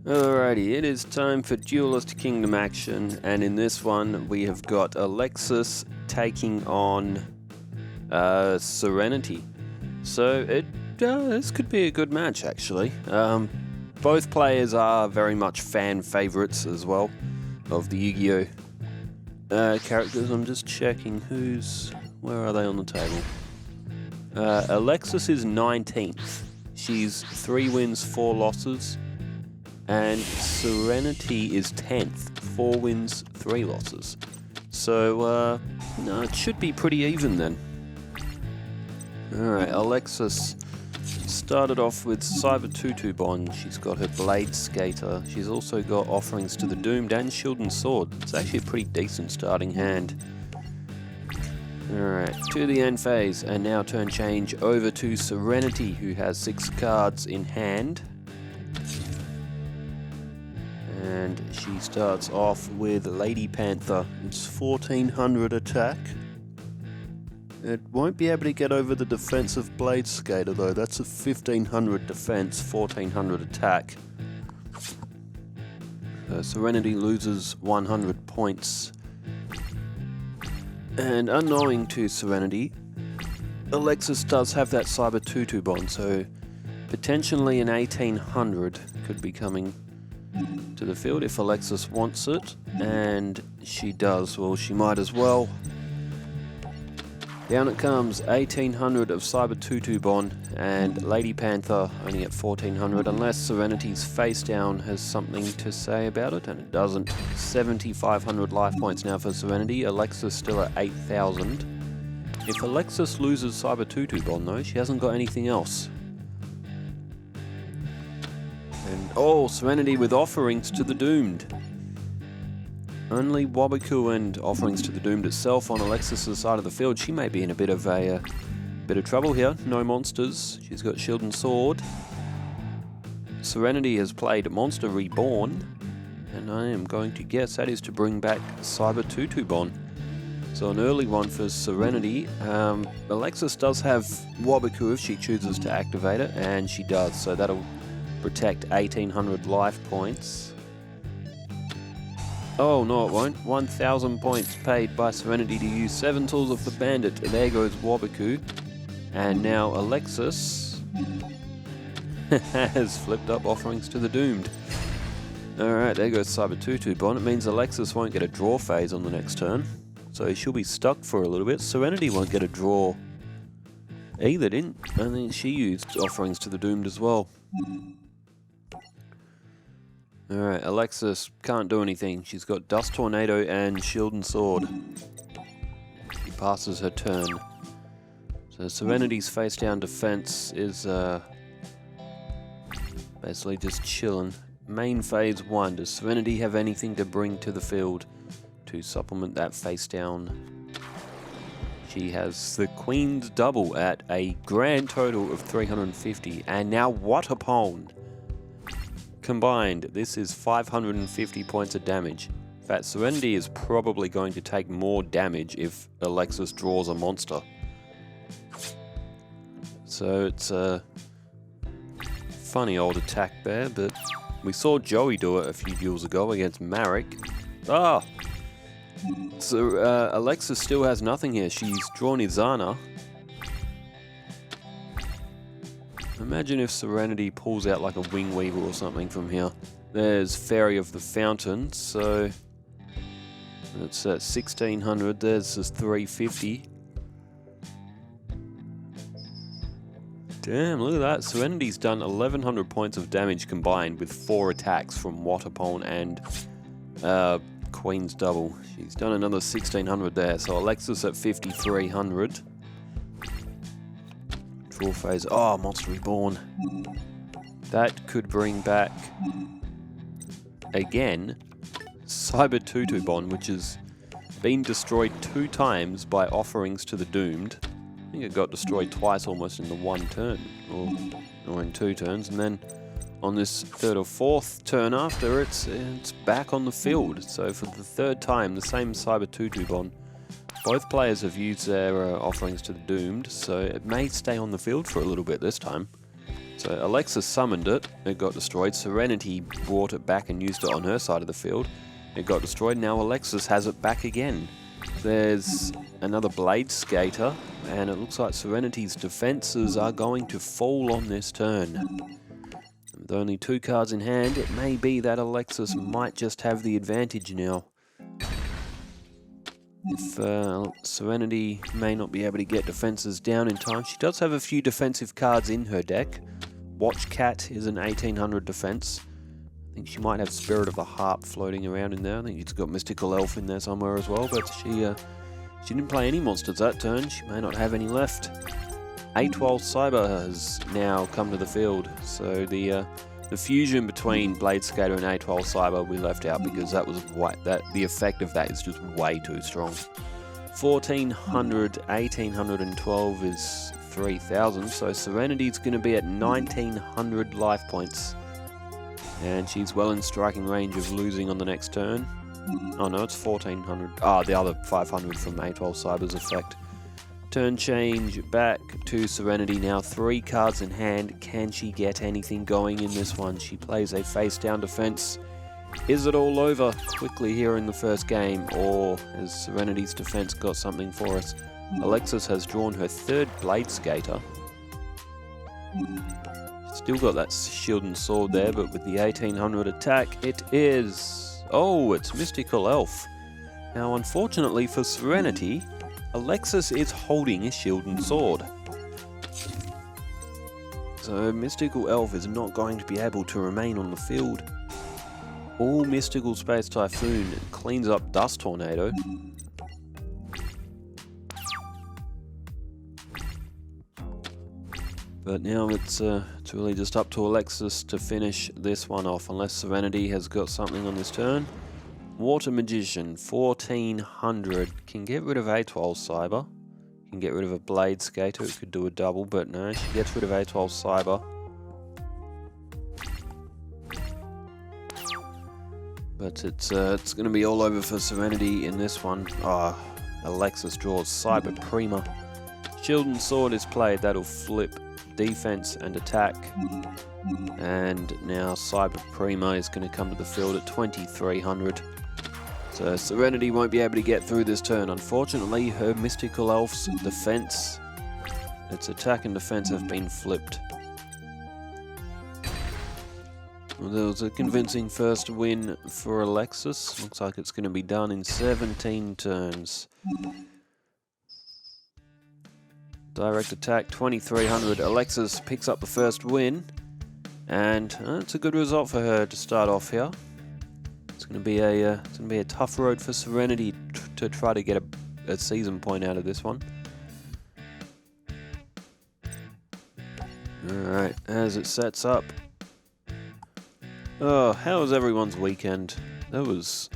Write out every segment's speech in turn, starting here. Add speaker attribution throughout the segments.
Speaker 1: Alrighty, it is time for Duelist Kingdom action, and in this one we have got Alexis taking on Serenity. So this could be a good match actually. Both players are very much fan favourites as well of the Yu-Gi-Oh characters. I'm just checking where are they on the table. Alexis is 19th. She's 3 wins, 4 losses. And Serenity is 10th, 4 wins, 3 losses. So, no, it should be pretty even then. Alright, Alexis started off with Cyber Tutu Bond. She's got her Blade Skater. She's also got Offerings to the Doomed and Shield and Sword. It's actually a pretty decent starting hand. Alright, to the end phase, and now turn change over to Serenity, who has 6 cards in hand. And she starts off with Lady Panther. It's 1400 attack. It won't be able to get over the defensive Blade Skater though. That's a 1500 defense, 1400 attack. Serenity loses 100 points. And unknowing to Serenity, Alexis does have that Cyber Tutu Bond, so potentially an 1800 could be coming to the field if Alexis wants it, and she does. Well, she might as well. Down it comes, 1800 of Cyber Tutu Bond, and Lady Panther only at 1400, unless Serenity's face down has something to say about it, and it doesn't. 7500 life points now for Serenity, Alexis still at 8000. If Alexis loses Cyber Tutu Bond though, she hasn't got anything else. And Serenity with Offerings to the Doomed. Only Wabaku and Offerings to the Doomed itself on Alexis' side of the field. She may be in a bit of trouble here. No monsters. She's got Shield and Sword. Serenity has played Monster Reborn, and I am going to guess that is to bring back Cyber Tutu Bond. So an early one for Serenity. Alexis does have Wabaku if she chooses to activate it, and she does, so that'll protect 1800 life points. Oh no, it won't. 1000 points paid by Serenity to use 7 tools of the Bandit. There goes Wabaku. And now Alexis has flipped up Offerings to the Doomed. Alright, there goes Cyber Tutu Bond. It means Alexis won't get a draw phase on the next turn, so she'll be stuck for a little bit. Serenity won't get a draw either, didn't? I think she used Offerings to the Doomed as well. Alright, Alexis can't do anything. She's got Dust Tornado and Shield and Sword. She passes her turn. So Serenity's face down defense is basically just chilling. Main phase 1. Does Serenity have anything to bring to the field to supplement that face down? She has the Queen's Double at a grand total of 350. And now what a pawn! Combined, this is 550 points of damage. In fact, Serenity is probably going to take more damage if Alexis draws a monster. So it's a funny old attack there, but we saw Joey do it a few duels ago against Marek. So Alexis still has nothing here. She's drawn Izana. Imagine if Serenity pulls out like a Wing Weaver or something from here. There's Fairy of the Fountain, so it's at 1600. There's just 350. Damn, look at that. Serenity's done 1100 points of damage combined with 4 attacks from Waterpone and Queen's Double. She's done another 1600 there, so Alexis at 5300. Draw phase. Oh, Monster Reborn. That could bring back, again, Cyber Tutu Bond, which has been destroyed 2 times by Offerings to the Doomed. I think it got destroyed twice almost in the 1 turn, or in 2 turns, and then on this 3rd or 4th turn after, it's back on the field. So for the 3rd time, the same Cyber Tutu Bond. Both players have used their Offerings to the Doomed, so it may stay on the field for a little bit this time. So Alexis summoned it, it got destroyed. Serenity brought it back and used it on her side of the field. It got destroyed, now Alexis has it back again. There's another Blade Skater, and it looks like Serenity's defenses are going to fall on this turn. With only 2 cards in hand, it may be that Alexis might just have the advantage now. If Serenity may not be able to get defenses down in time, she does have a few defensive cards in her deck. Watch Cat is an 1800 defense. I think she might have Spirit of the Harp floating around in there. I think she's got Mystical Elf in there somewhere as well, but she didn't play any monsters that turn. She may not have any left. ATOL Cyber has now come to the field, so the fusion between Blade Skater and ATOL Cyber we left out because that was the effect of that is just way too strong. 1400, 1812 is 3000, so Serenity's going to be at 1900 life points. And she's well in striking range of losing on the next turn. Oh no, it's 1400. Ah, the other 500 from ATOL Cyber's effect. Turn change back to Serenity now. 3 cards in hand. Can she get anything going in this one? She plays a face down defense. Is it all over quickly here in the first game, or has Serenity's defense got something for us? Alexis has drawn her 3rd Blade Skater. Still got that shield and sword there, but with the 1800 attack, it is... Oh, it's Mystical Elf. Now, unfortunately for Serenity, Alexis is holding a shield and sword. So Mystical Elf is not going to be able to remain on the field. All Mystical Space Typhoon cleans up Dust Tornado. But now it's really just up to Alexis to finish this one off, unless Serenity has got something on this turn. Water Magician, 1400, can get rid of ATOL Cyber, can get rid of a Blade Skater, it could do a double, but no, she gets rid of ATOL Cyber. But it's going to be all over for Serenity in this one. Alexis draws Cyber Prima. Shield and Sword is played, that'll flip defense and attack. And now Cyber Prima is going to come to the field at 2300. So Serenity won't be able to get through this turn. Unfortunately, her Mystical Elf's defense, its attack and defense have been flipped. Well, there was a convincing first win for Alexis. Looks like it's going to be done in 17 turns. Direct attack, 2300. Alexis picks up the first win. And it's a good result for her to start off here. It's going to be a tough road for Serenity to try to get a season point out of this one. Alright, as it sets up. Oh, how was everyone's weekend? There was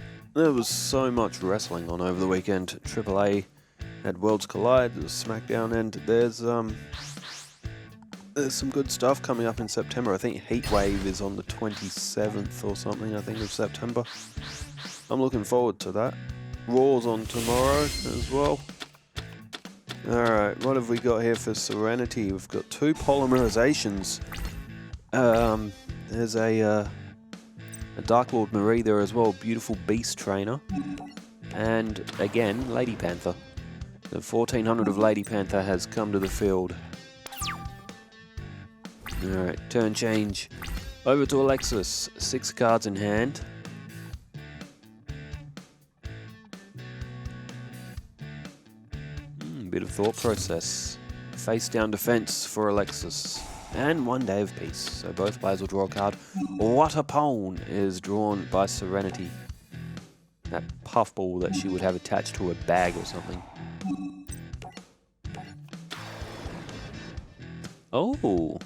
Speaker 1: so much wrestling on over the weekend. AAA had Worlds Collide, there's SmackDown, and there's some good stuff coming up in September. I think Heatwave is on the 27th or something, I think, of September. I'm looking forward to that. Raw's on tomorrow as well. Alright, what have we got here for Serenity? We've got 2 polymerizations. There's a Dark Lord Marie there as well, beautiful Beast Trainer. And again, Lady Panther. The 1400 of Lady Panther has come to the field. Alright, turn change. Over to Alexis. 6 cards in hand. Bit of thought process. Face down defense for Alexis. And 1 Day of Peace. So both players will draw a card. What a Pone is drawn by Serenity. That puffball that she would have attached to a bag or something. Oh!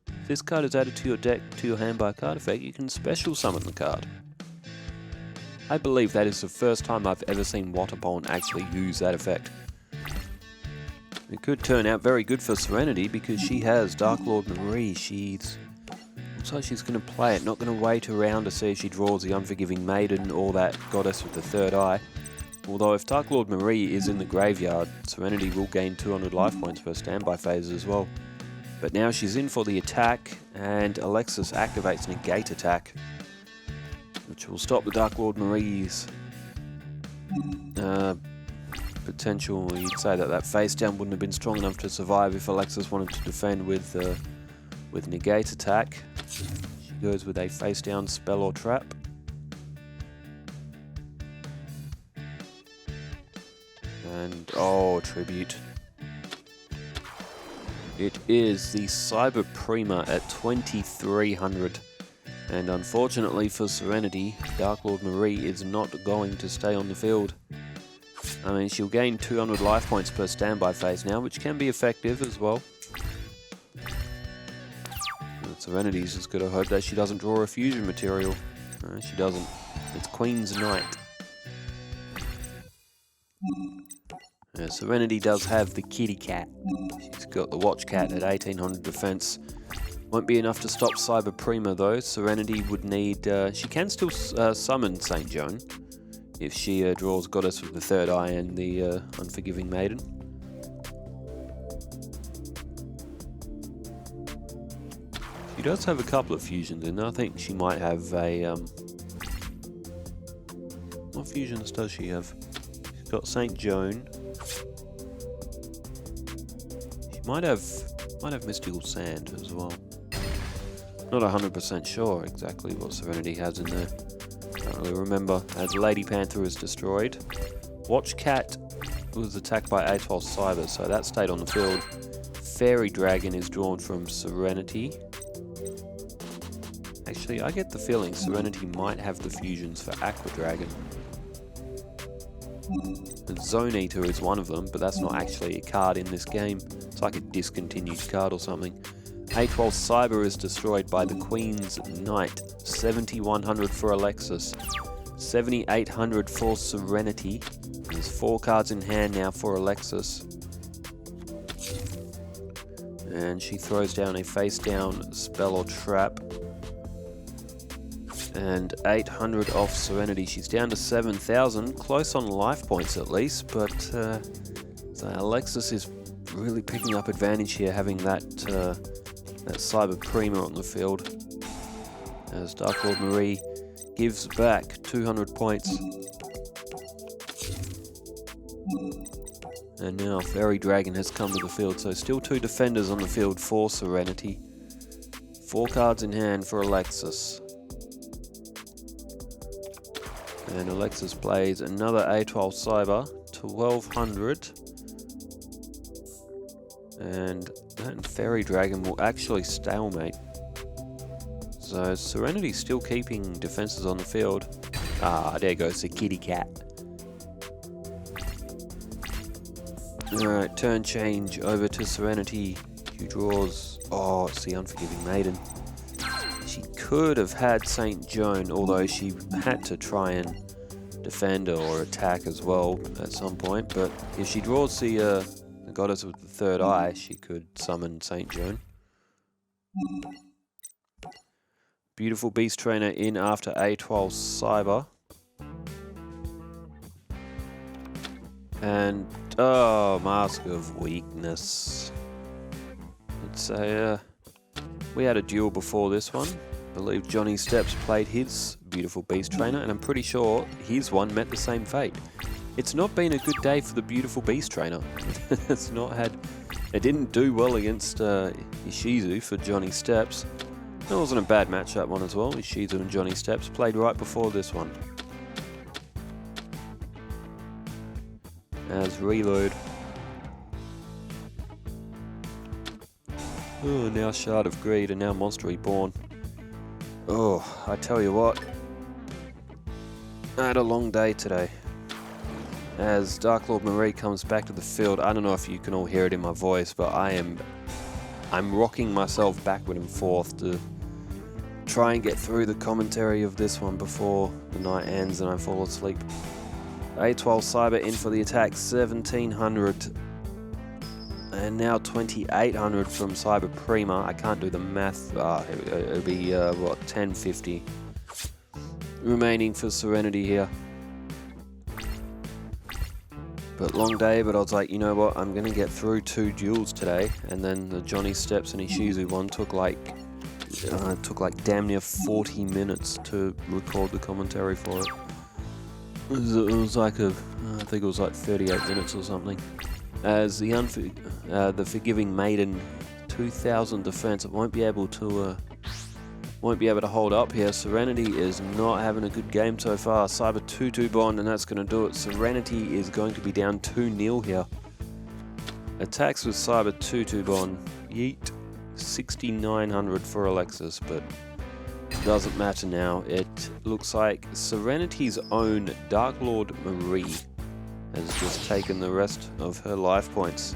Speaker 1: If this card is added to your deck, to your hand by a card effect, you can special summon the card. I believe that is the first time I've ever seen Waterpon actually use that effect. It could turn out very good for Serenity because she has Dark Lord Marie. Looks like she's going to play it, not going to wait around to see if she draws the Unforgiving Maiden or that Goddess with the Third Eye. Although if Dark Lord Marie is in the graveyard, Serenity will gain 200 life points per standby phase as well. But now she's in for the attack, and Alexis activates Negate attack, which will stop the Dark Lord Marie's potential. You'd say that face down wouldn't have been strong enough to survive if Alexis wanted to defend with Negate attack. She goes with a face down spell or trap. And oh, tribute. It is the Cyber Prima at 2300. And unfortunately for Serenity, Dark Lord Marie is not going to stay on the field. I mean, she'll gain 200 life points per standby phase now, which can be effective as well. But Serenity's just got to hope that she doesn't draw a fusion material. No, she doesn't. It's Queen's Knight. Serenity does have the kitty cat. She's got the watch cat at 1800 defense. Won't be enough to stop Cyber Prima though. Serenity would need... she can still summon St. Joan if she draws Goddess with the Third Eye and the Unforgiving Maiden. She does have a couple of fusions in there. I think she might have a... what fusions does she have? She's got St. Joan. She might have Mystical Sand as well. Not 100% sure exactly what Serenity has in there. Can't really remember. As Lady Panther is destroyed. Watch Cat was attacked by Atoll Cyber, so that stayed on the field. Fairy Dragon is drawn from Serenity. Actually, I get the feeling Serenity might have the fusions for Aqua Dragon. And Zone Eater is one of them, but that's not actually a card in this game. It's like a discontinued card or something. Atoll Cyber is destroyed by the Queen's Knight. 7100 for Alexis. 7800 for Serenity. There's 4 cards in hand now for Alexis. And she throws down a face down spell or trap. And 800 off Serenity. She's down to 7,000, close on life points at least, but so Alexis is really picking up advantage here, having that Cyber Prima on the field. As Dark Lord Marie gives back 200 points. And now Fairy Dragon has come to the field, so still 2 defenders on the field for Serenity. 4 cards in hand for Alexis. And Alexis plays another Atoll Cyber, 1200. And that Fairy Dragon will actually stalemate. So Serenity's still keeping defenses on the field. Ah, there goes the kitty cat. Alright, turn change over to Serenity, who draws... oh, it's the Unforgiving Maiden. She could have had St. Joan, although she had to try and defend or attack as well at some point. But if she draws the Goddess with the Third Eye, she could summon St. Joan. Beautiful Beast Trainer in after Atoll Cyber. And, oh, Mask of Weakness. Let's say, we had a duel before this one. I believe Johnny Steps played his Beautiful Beast Trainer, and I'm pretty sure his one met the same fate. It's not been a good day for the Beautiful Beast Trainer. It's not had... it didn't do well against Ishizu for Johnny Steps. It wasn't a bad matchup one as well. Ishizu and Johnny Steps played right before this one. As reload. Oh, now Shard of Greed and now Monster Reborn. Oh, I tell you what. I had a long day today. As Dark Lord Marie comes back to the field, I don't know if you can all hear it in my voice, but I'm rocking myself backward and forth to try and get through the commentary of this one before the night ends and I fall asleep. Atoll Cyber in for the attack, 1700. And now 2800 from Cyber Prima. I can't do the math. It'll be, what, 1050 remaining for Serenity here. But long day, but I was like, you know what, I'm gonna get through 2 duels today. And then the Johnny Steps and Ishizu one took like damn near 40 minutes to record the commentary for it. It was like I think it was like 38 minutes or something. As the Forgiving Maiden 2000 defense, it won't be able to hold up here. Serenity is not having a good game so far. Cyber 2-2 bond, and that's going to do it. Serenity is going to be down 2-0 here. Attacks with Cyber 2-2 bond. Yeet. 6,900 for Alexis, but it doesn't matter now. It looks like Serenity's own Dark Lord Marie has just taken the rest of her life points.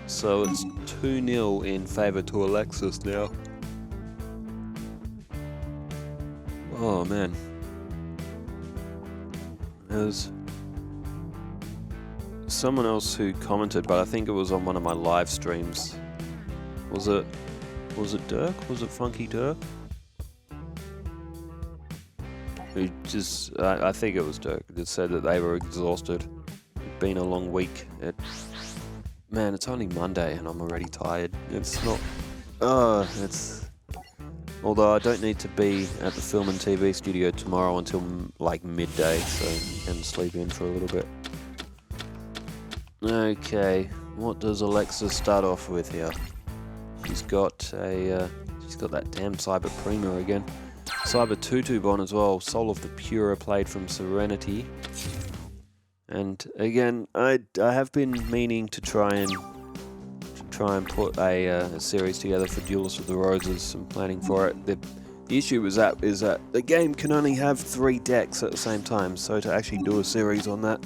Speaker 1: So it's 2-0 in favor to Alexis now. Oh man. There's someone else who commented, but I think it was on one of my live streams. Was it Dirk? Was it Funky Dirk? Who just, I think it was Dirk, that said that they were exhausted. It'd been a long week. Man, it's only Monday and I'm already tired. It's not, although I don't need to be at the film and TV studio tomorrow until like midday, so you can sleep in for a little bit. Okay, what does Alexis start off with here? She's got that damn Cyber Prima again. Cyber 2-2 bond as well. Soul of the Pura played from Serenity. And again, I have been meaning to try and put a series together for Duelist of the Roses. I'm planning for it. The issue is that the game can only have 3 decks at the same time. So to actually do a series on that,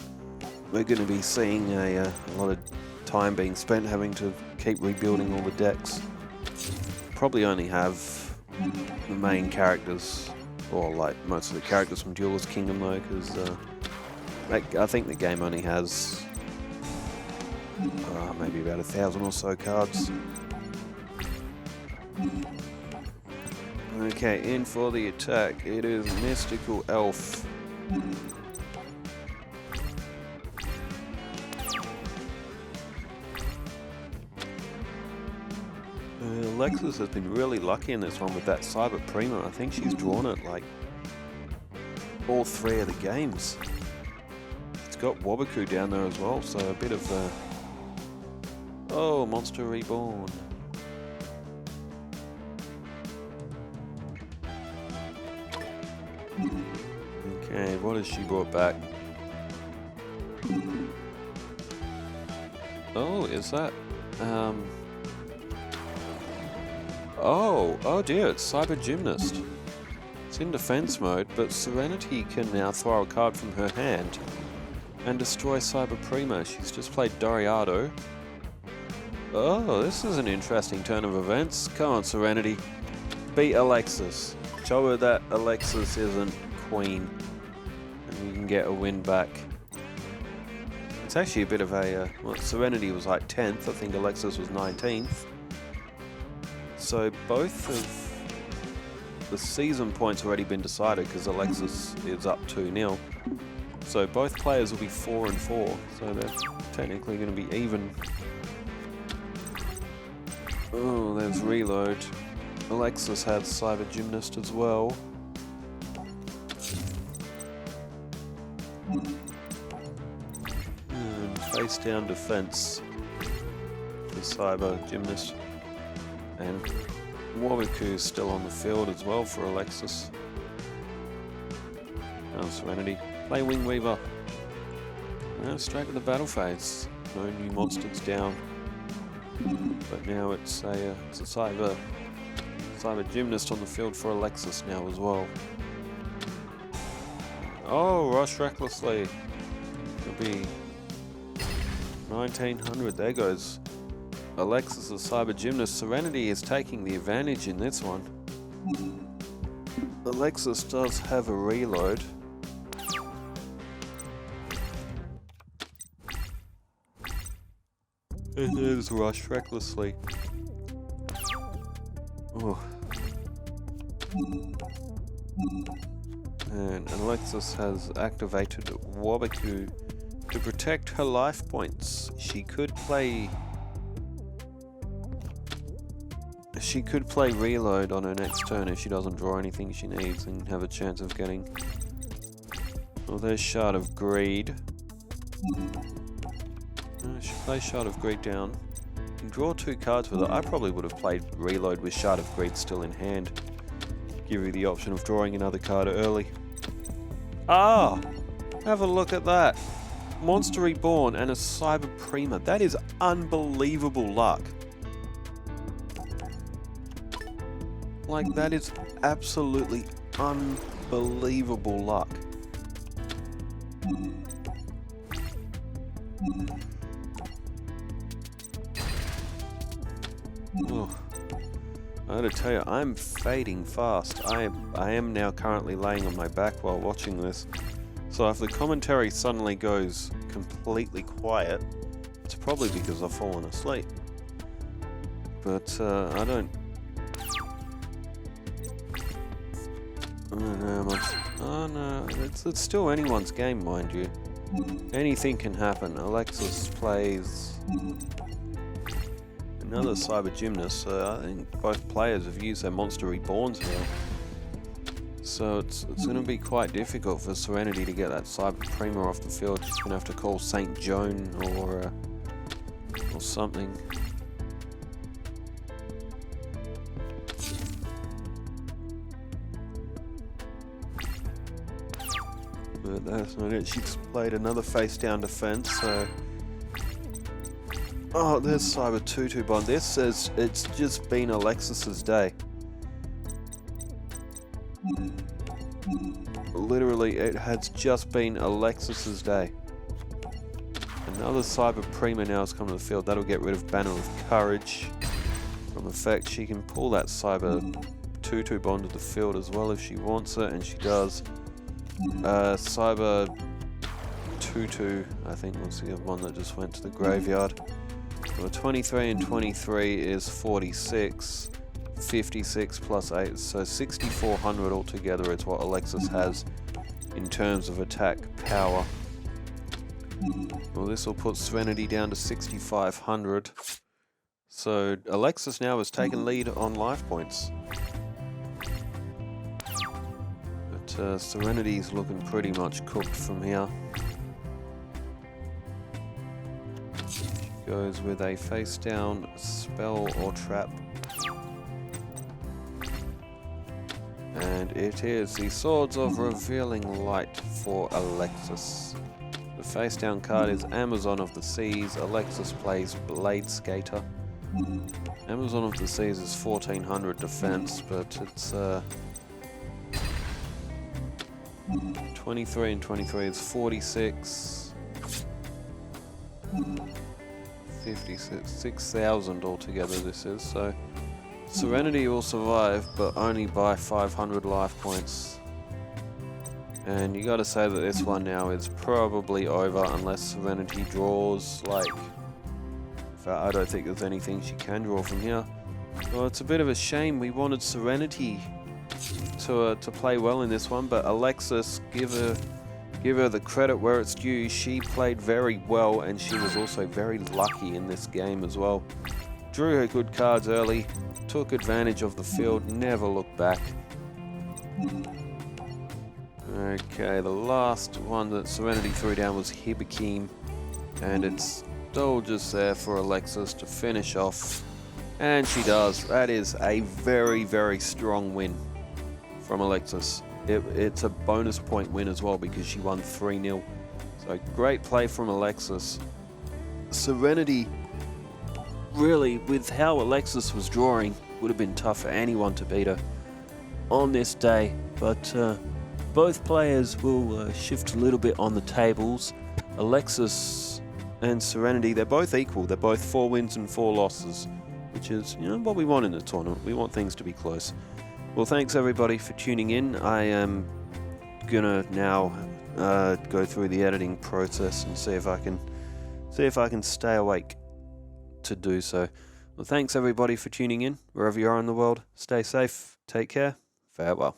Speaker 1: we're going to be seeing a lot of time being spent having to keep rebuilding all the decks. Probably only have the main characters, or like most of the characters from Duelist Kingdom though, because I think the game only has maybe about 1,000 or so cards. Okay, in for the attack. It is Mystical Elf. Alexis has been really lucky in this one with that Cyber Prima. I think she's drawn it like all 3 of the games. It's got Wabaku down there as well, so a bit of oh, Monster Reborn. Okay, what has she brought back? Oh, is that oh dear, it's Cyber Gymnast. It's in defense mode, but Serenity can now throw a card from her hand and destroy Cyber Prima. She's just played Doriado. Oh, this is an interesting turn of events. Come on, Serenity. Beat Alexis. Show her that Alexis isn't queen. And you can get a win back. It's actually a bit of a... well, Serenity was like 10th. I think Alexis was 19th. So both of the season points already been decided because Alexis is up 2-0. So both players will be 4-4. So they're technically going to be even. Oh, there's Reload. Alexis has Cyber Gymnast as well. And face down defense for Cyber Gymnast. And Wabaku is still on the field as well for Alexis. Oh, Serenity. Play Wing Weaver. Straight to the battle phase. No new monsters down. But now it's a Cyber Gymnast on the field for Alexis now as well. Oh, Rush Recklessly. It'll be 1900. There goes Alexis, the Cyber Gymnast. Serenity is taking the advantage in this one. Alexis does have a reload. It is Rush Recklessly. Oh. And Alexis has activated Wabaku To protect her life points, she could play reload on her next turn if she doesn't draw anything she needs and have a chance of getting... Well, there's Shard of Greed. She plays Shard of Greed down. You can draw 2 cards with it. I probably would have played reload with Shard of Greed still in hand. Give you the option of drawing another card early. Ah! Have a look at that! Monster Reborn and a Cyber Prima. That is unbelievable luck. Like, that is absolutely unbelievable luck. Oh, I gotta tell you, I'm fading fast. I am now currently laying on my back while watching this. So if the commentary suddenly goes completely quiet, it's probably because I've fallen asleep. But I don't know much. Oh no, it's still anyone's game, mind you. Anything can happen. Alexis plays another Cyber Gymnast, so I think both players have used their Monster Reborns now. So it's going to be quite difficult for Serenity to get that Cyber Prima off the field. She's going to have to call St. Joan or something. But that's not it. She's played another face-down defense, so... Oh, there's Cyber 2-2 Bond. This says it's just been Alexis's day. Literally, it has just been Alexis's day. Another Cyber Prima now has come to the field. That'll get rid of Banner of Courage. From effect, she can pull that Cyber 2-2 Bond to the field as well if she wants it, and she does. Cyber 2-2, I think, was the one that just went to the graveyard. Well, 23 and 23 is 46. 56 plus 8, so 6,400 altogether is what Alexis has in terms of attack power. Well, this will put Serenity down to 6,500. So Alexis now has taken lead on life points. But Serenity's looking pretty much cooked from here. She goes with a face down spell or trap. And it is the Swords of Revealing Light for Alexis. The face down card is Amazon of the Seas. Alexis plays Blade Skater. Amazon of the Seas is 1400 defense, but it's 23 and 23 is 46. 56, 6,000 altogether this is, so Serenity will survive, but only by 500 life points. And you gotta say that this one now is probably over unless Serenity draws, like... In fact, I don't think there's anything she can draw from here. Well, it's a bit of a shame. We wanted Serenity to play well in this one, but Alexis, give her the credit where it's due. She played very well, and she was also very lucky in this game as well. Drew her good cards early, took advantage of the field, never looked back. Okay, the last one that Serenity threw down was Hibakim, and it's still just there for Alexis to finish off, and she does. That is a very, very strong win from Alexis. It's a bonus point win as well because she won 3-0. So great play from Alexis. Serenity, really, with how Alexis was drawing, would have been tough for anyone to beat her on this day, but both players will shift a little bit on the tables. Alexis and Serenity, they're both equal. They're both 4 wins and 4 losses, which is, you know, what we want in the tournament. We want things to be close. Well, thanks everybody for tuning in. I am gonna now go through the editing process and see if I can stay awake to do so. Well, thanks everybody for tuning in. Wherever you are in the world, stay safe, take care, farewell.